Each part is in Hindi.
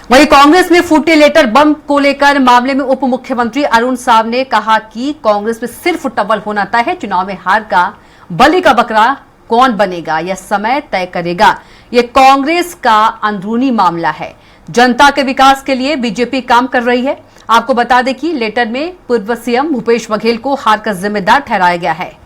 वहीं कांग्रेस में फूटे लेटर बम को लेकर मामले में उप मुख्यमंत्री अरुण साव ने कहा कि कांग्रेस में सिर्फ टवल होना तय है, चुनाव में हार का बलि का बकरा कौन बनेगा यह समय तय करेगा। यह कांग्रेस का अंदरूनी मामला है। जनता के विकास के लिए बीजेपी काम कर रही है। आपको बता दें कि लेटर में पूर्व सीएम भूपेश बघेल को हार का जिम्मेदार ठहराया गया है।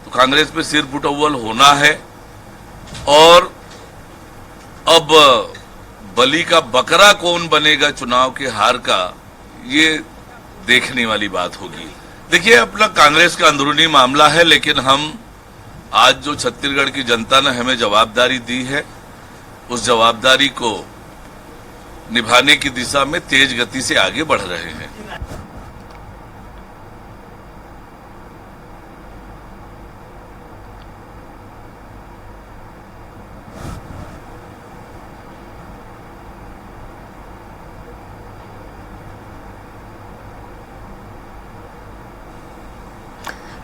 तो कांग्रेस में सिर फुटअव्वल होना है और अब बलि का बकरा कौन बनेगा चुनाव के हार का, ये देखने वाली बात होगी। देखिए, अपना कांग्रेस का अंदरूनी मामला है, लेकिन हम आज जो छत्तीसगढ़ की जनता ने हमें जवाबदारी दी है, उस जवाबदारी को निभाने की दिशा में तेज गति से आगे बढ़ रहे हैं।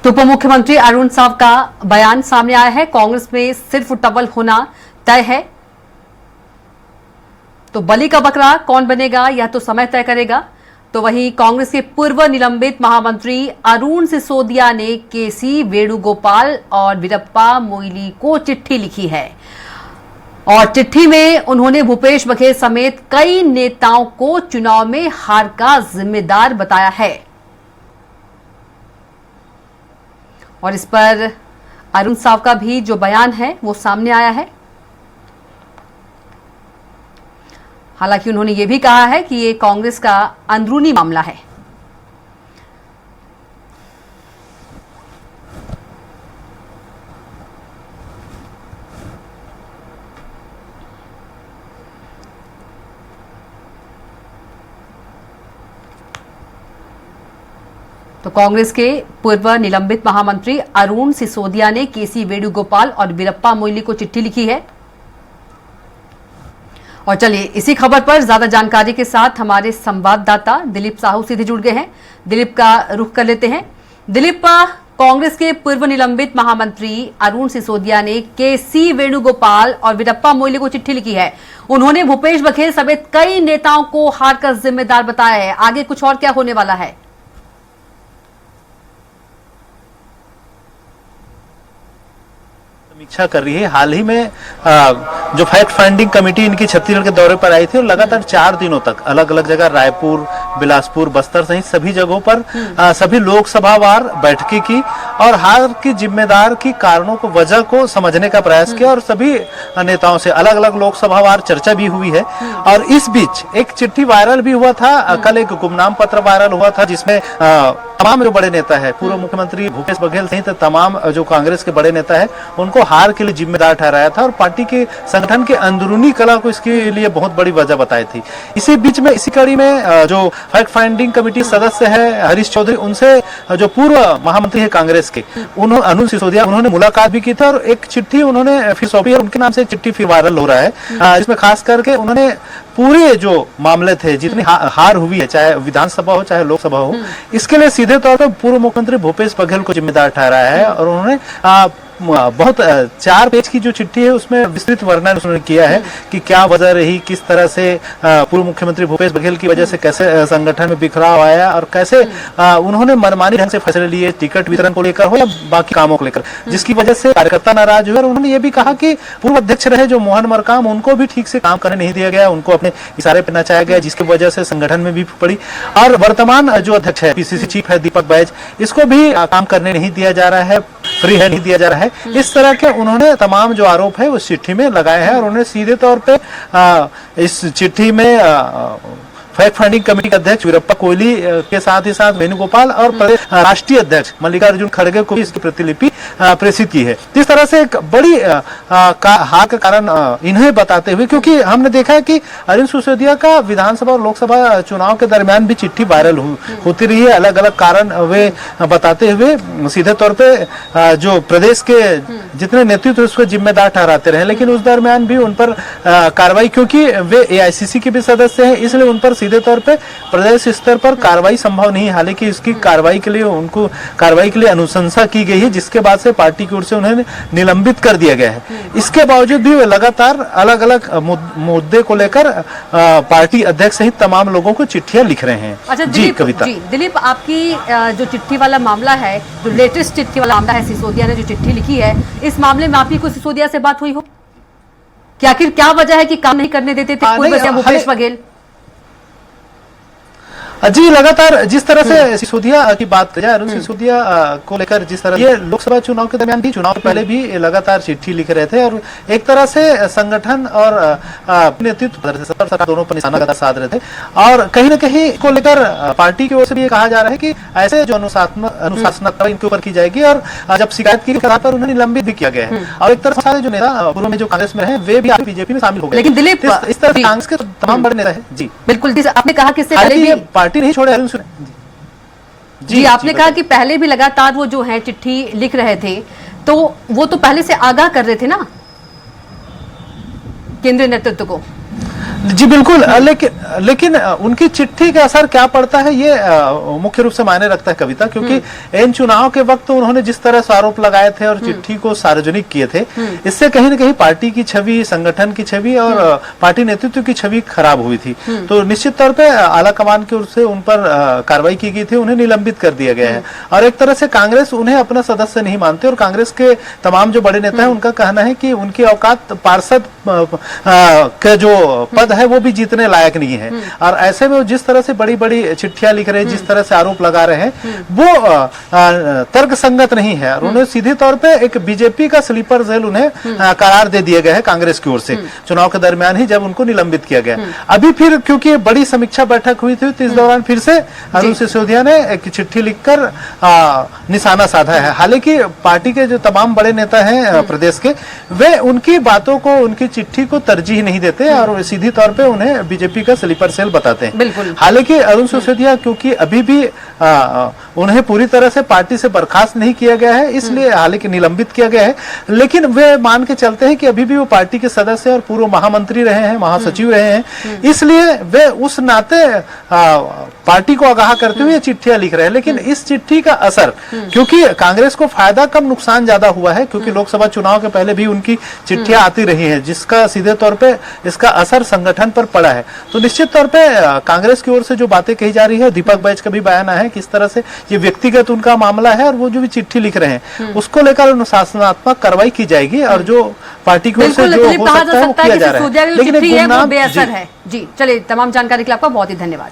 तो उप मुख्यमंत्री अरुण साव का बयान सामने आया है। कांग्रेस में सिर्फ टवल होना तय है, तो बलि का बकरा कौन बनेगा यह तो समय तय करेगा। तो वहीं कांग्रेस के पूर्व निलंबित महामंत्री अरुण सिसोदिया ने केसी वेणुगोपाल और वीरप्पा मोइली को चिट्ठी लिखी है और चिट्ठी में उन्होंने भूपेश बघेल समेत कई नेताओं को चुनाव में हार का जिम्मेदार बताया है। और इस पर अरुण साव का भी जो बयान है वो सामने आया है। हालांकि उन्होंने ये भी कहा है कि ये कांग्रेस का अंदरूनी मामला है। तो कांग्रेस के पूर्व निलंबित महामंत्री अरुण सिसोदिया ने केसी वेणुगोपाल और वीरप्पा मोइली को चिट्ठी लिखी है। और चलिए इसी खबर पर ज्यादा जानकारी के साथ हमारे संवाददाता दिलीप साहू सीधे जुड़ गए हैं। दिलीप का रुख कर लेते हैं। दिलीप, कांग्रेस के पूर्व निलंबित महामंत्री अरुण सिसोदिया ने केसी वेणुगोपाल और वीरप्पा मोइली को चिट्ठी लिखी है। उन्होंने भूपेश बघेल समेत कई नेताओं को हार का जिम्मेदार बताया है। आगे कुछ और क्या होने वाला है? समीक्षा कर रही है। हाल ही में जो फैक्ट फाइंडिंग कमेटी इनकी छत्तीसगढ़ के दौरे पर आई थी और लगातार 4 दिनों तक अलग अलग जगह रायपुर, बिलासपुर, बस्तर सहित सभी जगहों पर सभी लोकसभावार बैठकें की और हार की जिम्मेदार की कारणों को, वजह को समझने का प्रयास किया और सभी नेताओं से अलग अलग लोकसभावार चर्चा भी हुई है। और इस बीच एक चिट्ठी वायरल भी हुआ था। कल एक गुमनाम पत्र वायरल हुआ था जिसमें तमाम जो बड़े नेता है, पूर्व मुख्यमंत्री भूपेश बघेल सहित तमाम जो कांग्रेस के बड़े नेता है, उनको हार के लिए जिम्मेदार ठहराया था और पार्टी के संगठन के अंदरूनी कला को इसके लिए बहुत बड़ी वजह बताई थी। इसी बीच में इसी कड़ी में जो फैक्ट फाइंडिंग कमेटी सदस्य है हरीश चौधरी, उनसे जो पूर्व महामंत्री है कांग्रेस के अरुण सिसोदिया, उन्होंने मुलाकात भी की थी और एक चिट्ठी उन्होंने फिर सौंपी और उनके नाम से चिट्ठी फिर वायरल हो रहा है। इसमें खास करके उन्होंने पूरे जो मामले थे, जितनी हार हुई है, चाहे विधानसभा हो चाहे लोकसभा हो, इसके लिए सीधे तौर पर पूर्व मुख्यमंत्री भूपेश बघेल को जिम्मेदार ठहराया है। और उन्होंने बहुत 4 पेज की जो चिट्ठी है उसमें विस्तृत वर्णन उन्होंने किया है कि क्या वजह रही, किस तरह से पूर्व मुख्यमंत्री भूपेश बघेल की वजह से कैसे संगठन में बिखराव आया और कैसे उन्होंने मनमानी ढंग से फैसले लिए, टिकट वितरण को लेकर हो या बाकी कामों को लेकर, जिसकी वजह से कार्यकर्ता नाराज हुए। और उन्होंने ये भी कहा कि पूर्व अध्यक्ष रहे जो मोहन मरकाम, उनको भी ठीक से काम करने नहीं दिया गया, उनको अपने इशारे पर नचाया गया, जिसकी वजह से संगठन में भी पड़ी। और वर्तमान जो अध्यक्ष है, पीसीसी चीफ है दीपक बैज, इसको भी काम करने नहीं दिया जा रहा है, फ्री है नहीं दिया जा रहा है। इस तरह के उन्होंने तमाम जो आरोप है उस चिट्ठी में लगाए हैं और उन्होंने सीधे तौर पे इस चिट्ठी में फैक्ट फाइंडिंग कमेटी के अध्यक्ष वीरप्पा कोहली के साथ ही साथ वेणुगोपाल और प्रदेश राष्ट्रीय अध्यक्ष मल्लिकार्जुन खड़गे को भी इसकी प्रतिलिपि प्रेषित की है। इस तरह से एक बड़ी हार का कारण इन्हें बताते हुए, क्योंकि हमने देखा है कि अरविंद सिसोदिया का विधानसभा और लोकसभा चुनाव के दरमियान भी चिट्ठी वायरल होती रही है, अलग अलग कारण वे बताते हुए सीधे तौर पे जो प्रदेश के जितने नेतृत्व उसको जिम्मेदार ठहराते रहे, लेकिन उस दरमियान भी उन पर कार्रवाई, क्योंकि वे एआईसीसी के भी सदस्य हैं, इसलिए उन पर सीधे तौर पे प्रदेश स्तर पर कार्रवाई संभव नहीं है। हालांकि इसकी कार्रवाई के लिए अनुशंसा की गई है, जिसके बाद से पार्टी की ओर से उन्हें निलंबित कर दिया गया है। इसके बावजूद भी वे लगातार अलग अलग मुद्दे को लेकर पार्टी अध्यक्ष सहित तमाम लोगों को चिट्ठियां लिख रहे हैं। अच्छा जी कविता। दिलीप, आपकी जो चिट्ठी वाला मामला है, जो लेटेस्ट चिट्ठी वाला मामला है, सिसोदिया ने जो चिट्ठी लिखी है, इस मामले में आपकी कोई सिसोदिया से बात हुई हो कि आखिर क्या वजह है कि काम नहीं करने देते थे कोई वजह? भूपेश बघेल जी लगातार जिस तरह से सिसोदिया की बात जाए, अरुण सिसोदिया को लेकर जिस तरह ये लोकसभा चुनाव के दरमियान भी, चुनाव पहले भी लगातार चिट्ठी लिख रहे थे और एक तरह से संगठन और नेतृत्व सरकार दोनों पर निशाना साध रहे थे। और कहीं न कहीं को लेकर पार्टी की ओर से भी कहा जा रहा है कि ऐसे जो अनुशासनात्मक इनके ऊपर की जाएगी और जब शिकायत की आधार पर उन्हें निलंबित भी किया गया है। और एक तरह से जो नेता पूर्व में जो कांग्रेस में है वे भी बीजेपी में शामिल हो गए। लेकिन दिलीप, इस तरह से कांग्रेस के तमाम बड़े नेता है। जी बिल्कुल, आपने कहा कि पार्टी नहीं छोड़े अरुण जी, आपने कहा कि पहले भी लगातार वो जो है चिट्ठी लिख रहे थे, तो वो तो पहले से आगाह कर रहे थे ना केंद्रीय नेतृत्व को। जी बिल्कुल, लेकिन उनकी चिट्ठी का असर क्या पड़ता है ये मुख्य रूप से मायने रखता है कविता, क्योंकि इन चुनाव के वक्त तो उन्होंने जिस तरह से आरोप लगाए थे और चिट्ठी को सार्वजनिक किए थे, इससे कहीं न कहीं पार्टी की छवि, संगठन की छवि और पार्टी नेतृत्व की छवि खराब हुई थी। तो निश्चित तौर पे आला कमान की ओर से उन पर कार्रवाई की गई थी, उन्हें निलंबित कर दिया गया है। और एक तरह से कांग्रेस उन्हें अपना सदस्य नहीं मानते और कांग्रेस के तमाम जो बड़े नेता है उनका कहना है कि उनकी औकात पार्षद का जो पद है वो भी जीतने लायक नहीं है। और ऐसे में वो जिस तरह से बड़ी बड़ी चिट्ठियां लिख रहे हैं, जिस तरह से आरोप लगा रहे हैं, वो तर्क संगत नहीं है। और उन्हें सीधे तौर पे एक बीजेपी का स्लीपर सेल उन्हें करार दे दिया गया है कांग्रेस की ओर से, चुनाव के दरमियान ही जब उनको निलंबित किया गया। अभी फिर क्योंकि बड़ी समीक्षा बैठक हुई थी, तो इस दौरान फिर से अरुण सिसोदिया ने एक चिट्ठी लिखकर निशाना साधा है। हालांकि पार्टी के जो तमाम बड़े नेता हैं प्रदेश के, वे उनकी बातों को, उनकी चिट्ठी को तरजीह नहीं देते और सीधी तौर पे उन्हें बीजेपी का स्लीपर सेल बताते हैं। हालांकि अरुण सिसोदिया क्योंकि अभी भी उन्हें पूरी तरह से पार्टी से बर्खास्त नहीं किया गया है, इसलिए हालांकि निलंबित किया गया है, लेकिन वे मान के चलते हैं कि अभी भी वो पार्टी के सदस्य और पूर्व महामंत्री रहे हैं, महासचिव रहे हैं, इसलिए वे उस नाते पार्टी को आगाह करते हुए चिट्ठियां लिख रहे हैं। लेकिन इस चिट्ठी का असर, क्योंकि कांग्रेस को फायदा कम नुकसान ज्यादा हुआ है, क्योंकि लोकसभा चुनाव के पहले भी उनकी चिट्ठियां आती रही हैं, जिसका सीधे तौर पे इसका असर संगठन पर पड़ा है। तो निश्चित तौर पे कांग्रेस की ओर से जो बातें कही जा रही है, दीपक बैज का भी बयान है किस तरह से ये व्यक्तिगत उनका मामला है और वो जो भी चिट्ठी लिख रहे हैं उसको लेकर अनुशासनात्मक कार्रवाई की जाएगी और जो पार्टी की ओर से जो हो सकता है वो किया जा रहा है। लेकिन बेअसर है। जी चलिए, तमाम जानकारी के लिए आपका बहुत ही धन्यवाद।